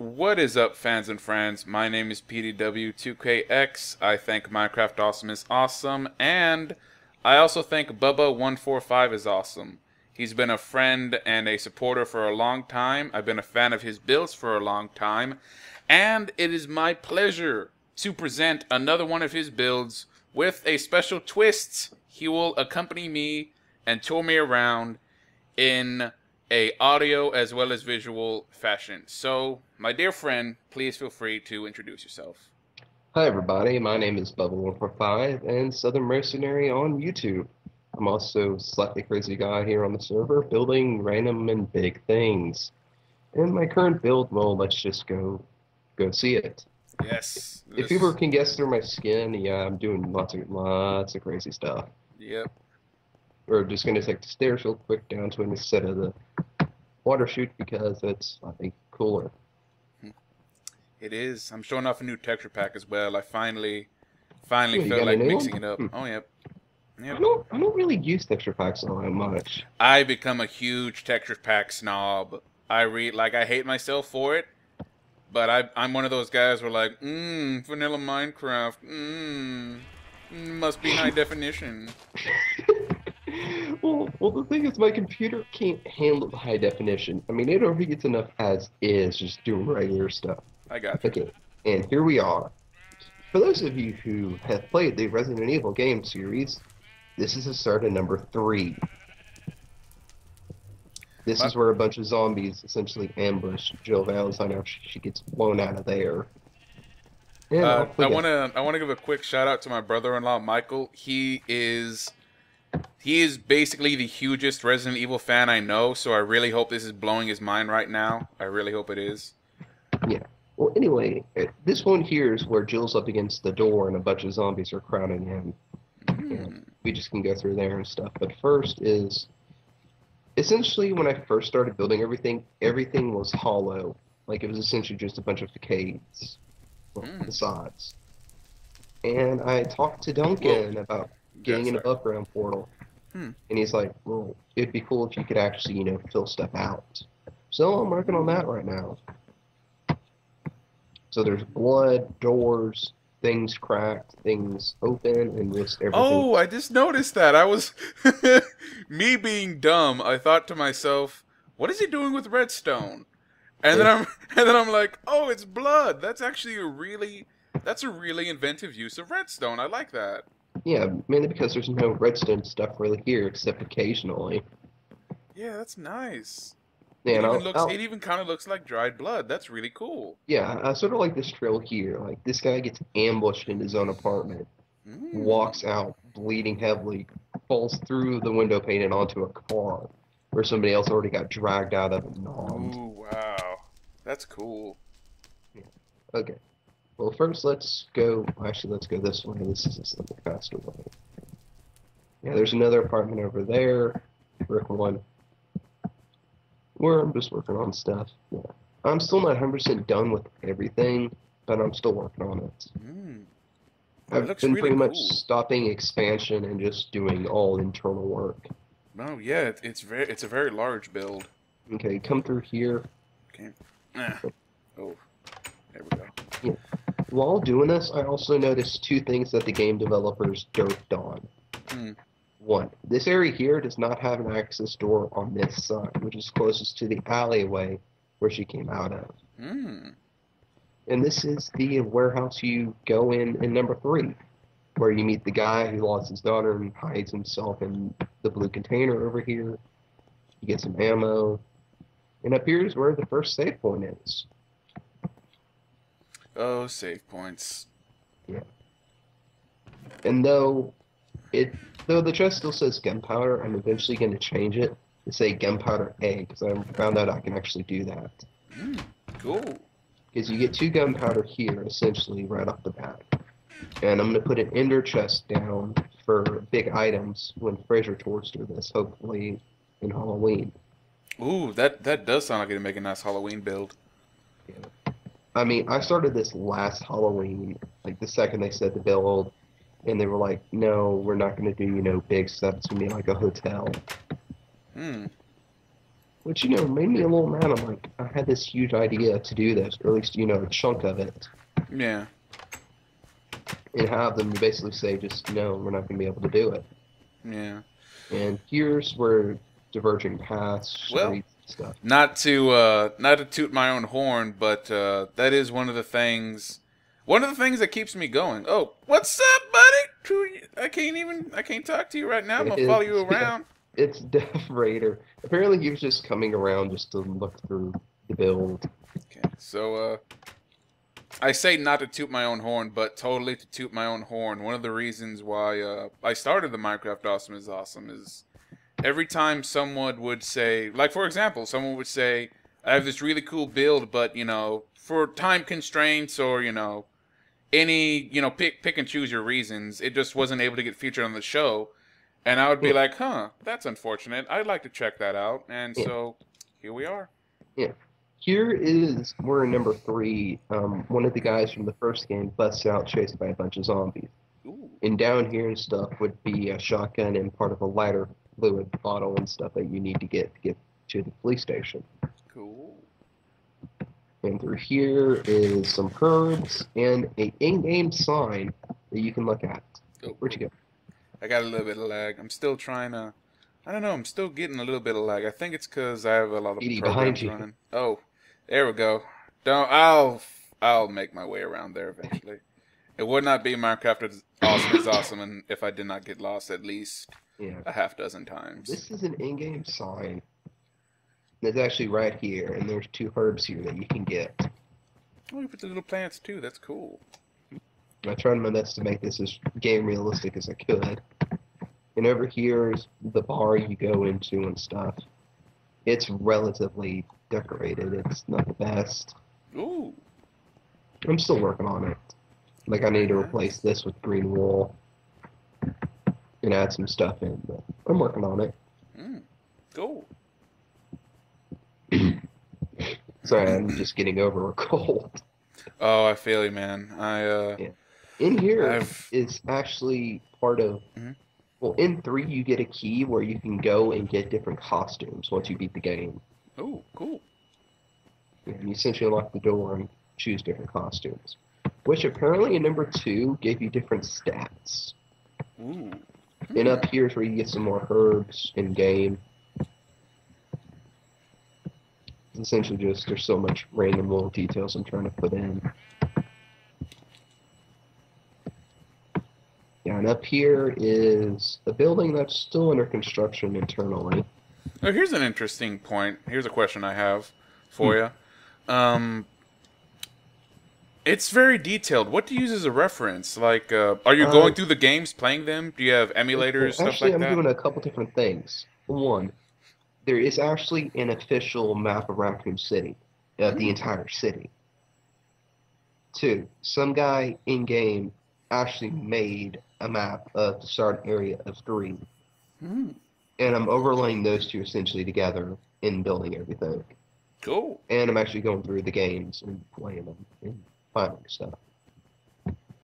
What is up, fans and friends? My name is PDW2KX. I think Minecraft Awesome is awesome, and I also think Bubba145 is awesome. He's been a friend and a supporter for a long time. I've been a fan of his builds for a long time, and it is my pleasure to present another one of his builds with a special twist. He will accompany me and tour me around in a audio as well as visual fashion. So, my dear friend, please feel free to introduce yourself. Hi everybody, my name is bubba145 and Southern Mercenary on YouTube. I'm also slightly crazy guy here on the server building random and big things. And my current build, well, let's just go see it. Yes, If people this. can guess through my skin, yeah, I'm doing lots of crazy stuff. Yep, We're just gonna take the stairs real quick down to it instead of the water chute because it's, I think, cooler. it is. I'm showing off a new texture pack as well. I finally Oh, you felt got a like new mixing one? it up. Oh, yep, I yep. don't I don't really use texture packs all that much. I become a huge texture pack snob. I hate myself for it, but I'm one of those guys where like, vanilla Minecraft, must be high definition. Well, the thing is, my computer can't handle the high definition. I mean, it already gets enough as is, just doing regular stuff. I got you. Okay, and here we are. For those of you who have played the Resident Evil game series, this is the start of number 3. This My, is where a bunch of zombies essentially ambush Jill Valentine after she gets blown out of there. And off we I go. wanna give a quick shout out to my brother-in-law Michael. He is basically the hugest Resident Evil fan I know. So I really hope this is blowing his mind right now. I really hope it is. Yeah. Well, anyway, this one here is where Jill's up against the door and a bunch of zombies are crowding in. And Mm. we just can go through there and stuff. But first is essentially when I first started building everything, everything was hollow. Like it was essentially just a bunch of facades, well, Mm. facades. And I talked to Whoa. Duncan about Yeah, getting an sorry. above ground portal. Hmm. And he's like, well, it'd be cool if you could actually, fill stuff out. So I'm working on that Ooh. right now. So there's blood, doors, things cracked, things open, and just everything. Oh, I just noticed that. I was me being dumb. I thought to myself, "What is he doing with redstone?" And then Eh, I'm and then I'm like, "Oh, it's blood. That's a really inventive use of redstone. I like that." yeah, mainly because there's no redstone stuff really here except occasionally. Yeah, that's nice. And It even kind of looks like dried blood. That's really cool. yeah, I sort of like this trail here. Like this guy gets ambushed in his own apartment, Mm. walks out bleeding heavily, falls through the window pane and onto a car where somebody else already got dragged out of and nommed. Ooh, wow. That's cool. Yeah. Okay. Well, first let's go. Actually, let's go this way. This is a slightly faster way. Yeah, there's another apartment over there. Brick one. Where I'm just working on stuff. Yeah. I'm still not 100% done with everything, but I'm still working on it. Mm. It I've looks been really pretty much cool. stopping expansion and just doing all internal work. Oh yeah, it's a very large build. Okay, come through here. Okay. Ah. Oh, there we go. Yeah. While doing this, I also noticed two things that the game developers derped on. Hmm. One, this area here does not have an access door on this side, which is closest to the alleyway where she came out of. Hmm. And this is the warehouse you go in number 3, where you meet the guy who lost his daughter and hides himself in the blue container over here. You get some ammo. And up here is where the first save point is. Oh, save points. Yeah. And though the chest still says gunpowder, I'm eventually going to change it to say gunpowder A, because I found out I can actually do that. Hmm. Cool. Because you get 2 gunpowder here, essentially, right off the bat. And I'm going to put an ender chest down for big items when Fraser tours through this, hopefully in Halloween. Ooh, that does sound like it'd make a nice Halloween build. Yeah. I mean, I started this last Halloween, like the second they said the build, and they were like, no, we're not going to do, big stuff. It's going to be like a hotel. Hmm. which, you know, made me a little mad. I'm like, I had this huge idea to do this, or at least, you know, a chunk of it, Yeah. and have them basically say, just, no, we're not going to be able to do it. Yeah. And here's where diverging paths, Well, streets, stuff. not to toot my own horn, but that is one of the things that keeps me going. Oh, what's up, buddy? I can't talk to you right now. I'm gonna follow you Yeah, around. it's Death Raider. Apparently, he was just coming around just to look through the build. Okay, so I say not to toot my own horn, but totally to toot my own horn. One of the reasons why I started the Minecraft Awesome is Awesome is every time someone would say, like for example, someone would say, I have this really cool build, but you know, for time constraints or you know, any you know, pick and choose your reasons, it just wasn't able to get featured on the show, and I would be Yeah, like, huh, that's unfortunate. I'd like to check that out, and yeah, so here we are. yeah. We're in number three. One of the guys from the first game busts out chased by a bunch of zombies. Ooh, And down here and stuff would be a shotgun and part of a lighter fluid bottle and stuff that you need to get to the police station. cool. And through here is some herbs and a in-game sign that you can look at. Oh, Where'd you go? I got a little bit of lag. I'm still trying to. I don't know. I'm still getting a little bit of lag. I think it's because I have a lot of Edie, behind programs you. running. Oh, there we go. Don't. I'll make my way around there eventually. It would not be Minecraft as awesome, and if I did not get lost at least Yeah. a half dozen times. This is an in-game sign. It's actually right here, and there's two herbs here that you can get. Oh, you put the little plants too. That's cool. I tried my best to make this as game realistic as I could. And over here is the bar you go into and stuff. It's relatively decorated. It's not the best. Ooh, I'm still working on it. Like, I need to very replace nice. this with green wool and add some stuff in, but I'm working on it. Cool. Sorry, I'm just getting over a cold. Oh, I feel you, man. Yeah. In here I've. is actually part of, Mhm. well, in 3 you get a key where you can go and get different costumes once you beat the game. Ooh, cool. And you essentially unlock the door and choose different costumes. Which apparently in number 2 gave you different stats. Ooh. And up here is where you get some more herbs in game. It's essentially just, there's so much random little details I'm trying to put in. Yeah, and up here is a building that's still under construction internally. Oh, here's an interesting point. Here's a question I have for you. It's very detailed. What do you use as a reference? Like, are you going through the games, playing them? Do you have emulators, stuff Actually, like I'm that? doing a couple different things. One, there is actually an official map of Raccoon City, of the entire city. 2, some guy in-game actually made a map of the start area of 3. Hmm. And I'm overlaying those two essentially together in building everything. Cool. And I'm actually going through the games and playing them and finding stuff.